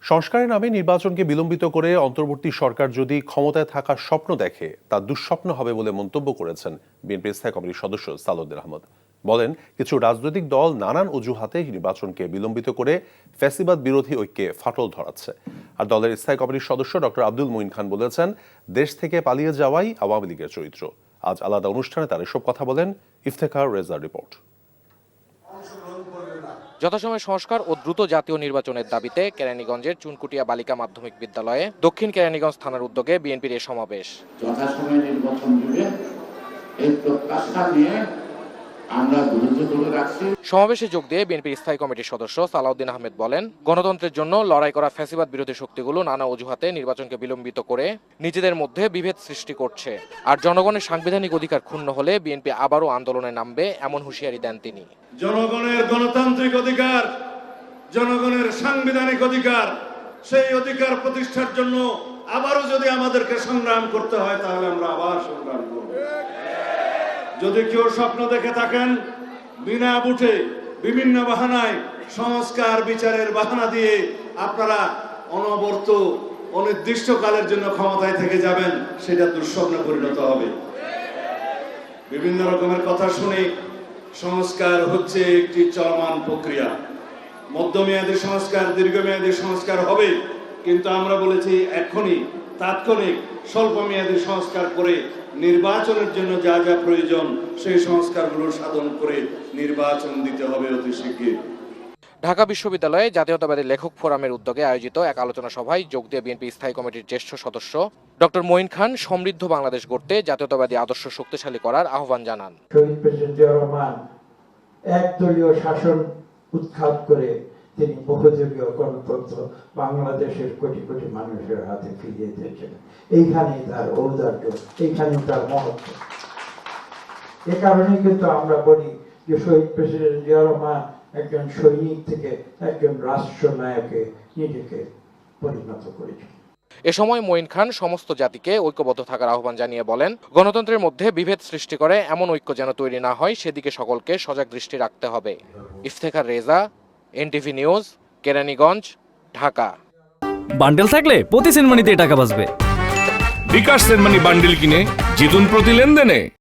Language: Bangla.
সংস্কারের নামে নির্বাচনকে বিলম্বিত করে অন্তর্বর্তী সরকার যদি ক্ষমতায় থাকার স্বপ্ন দেখে তা দুঃস্বপ্ন হবে বলে মন্তব্য করেছেন বিএনপি স্থায়ী কমিটির সদস্য সালাউদ্দিন আহমদ। বলেন, কিছু রাজনৈতিক দল নানান অজুহাতে নির্বাচনকে বিলম্বিত করে ফ্যাসিবাদ বিরোধী ঐক্যে ফাটল ধরাচ্ছে। আর দলের স্থায়ী কমিটির সদস্য ডক্টর আব্দুল মুইন খান বলেছেন, দেশ থেকে পালিয়ে যাওয়াই আওয়ামী লীগের চরিত্র। আজ আলাদা অনুষ্ঠানে তার এসব কথা বলেন। ইফতেখার রেজার রিপোর্ট। যথাসময়ে সংস্কার ও দ্রুত জাতীয় নির্বাচনের দাবিতে কেরানীগঞ্জের চুনকুটিয়া বালিকা মাধ্যমিক বিদ্যালয়ে দক্ষিণ কেরানীগঞ্জ থানার উদ্যোগে বিএনপির এ সমাবেশ। যথাসময়ে নির্বাচন দিবে এই প্রত্যাশা নিয়ে আমরা ধৈর্য ধরে রাখছি। সমাবেশে যোগ দিয়ে বিএনপির স্থায়ী কমিটির সদস্য সালাউদ্দিন আহমেদ বলেন, গণতন্ত্রের জন্য লড়াই করা ফ্যাসিবাদ বিরোধী শক্তিগুলো নানা অজুহাতে নির্বাচনকে বিলম্বিত করে নিজেদের মধ্যে বিভেদ সৃষ্টি করছে। আর জনগণের সাংবিধানিক অধিকার ক্ষুণ্ণ হলে বিএনপি আবারও আন্দোলনে নামবে, এমন হুঁশিয়ারি দেন তিনি। জনগণের গণতান্ত্রিক অধিকার, জনগণের সাংবিধানিক অধিকার, সেই অধিকার প্রতিষ্ঠার জন্য আবারও যদি আমাদেরকে সংগ্রাম করতে হয় তাহলে আমরা আবার সংগ্রাম করব। যদি কেউ স্বপ্ন দেখে থাকেন বিনা বুটে বিভিন্ন বাহানায় সংস্কার বিচারের বাহানা দিয়ে আপনারা অনবরত অনির্দিষ্টকালের জন্য ক্ষমতায় থেকে যাবেন, সেটা দুঃস্বপ্নে পরিণত হবে। বিভিন্ন রকমের কথা শুনে সংস্কার হচ্ছে একটি চলমান প্রক্রিয়া। মধ্যমেয়াদী সংস্কার, দীর্ঘমেয়াদী সংস্কার হবে, কিন্তু আমরা বলেছি এখনই তাৎক্ষণিক স্বল্পমেয়াদী সংস্কার করে নির্বাচনের জন্য যা যা প্রয়োজন সেই সংস্কারগুলো সাধন করে নির্বাচন দিতে হবে অতি শীঘ্রই। ঢাকা বিশ্ববিদ্যালয়ে জাতীয়তাবাদী লেখক ফোরামের উদ্যোগে আয়োজিত এক আলোচনা সভায় যোগ দিয়ে বিএনপি স্থায়ী কমিটির জ্যেষ্ঠ সদস্য ডক্টর মঈন খান সমৃদ্ধ বাংলাদেশ গড়তে জাতীয়তাবাদী আদর্শ শক্তিশালী করার আহ্বান জানান। শহীদ প্রেসিডেন্ট জিয়া রহমান একদলীয় শাসন উৎখাত করে তিনি বহুদলীয় গণতন্ত্র বাংলাদেশের কোটি কোটি মানুষের হাতে ফিরিয়ে দিয়েছেন। এইখানেই তার ঔদার্য, এইখানেই তার মহত্ব। এ কারণে কিন্তু আমরা বলি যে শহীদ প্রেসিডেন্ট জিয়া রহমান একজন সৈনিক থেকে একজন রাষ্ট্রনায়কে নিজেকে পরিণত করেছেন। এ সময় মঈন খান সমস্ত জাতিকে ঐক্যবদ্ধ থাকার আহ্বান জানিয়ে বলেন, গণতন্ত্রের মধ্যে বিভেদ সৃষ্টি করে এমন ঐক্য যেন তৈরি না হয়, সেদিকে সকলকে সজাগ দৃষ্টি রাখতে হবে। Iftekhar Reza, NTV news, Keraniganj, Dhaka. Bundle থাকলে প্রতি সেনমানিতে টাকা বাঁচবে। বিকাশ সেনমানি বান্ডেল কিনে জিতুন প্রতি লেনদেনে।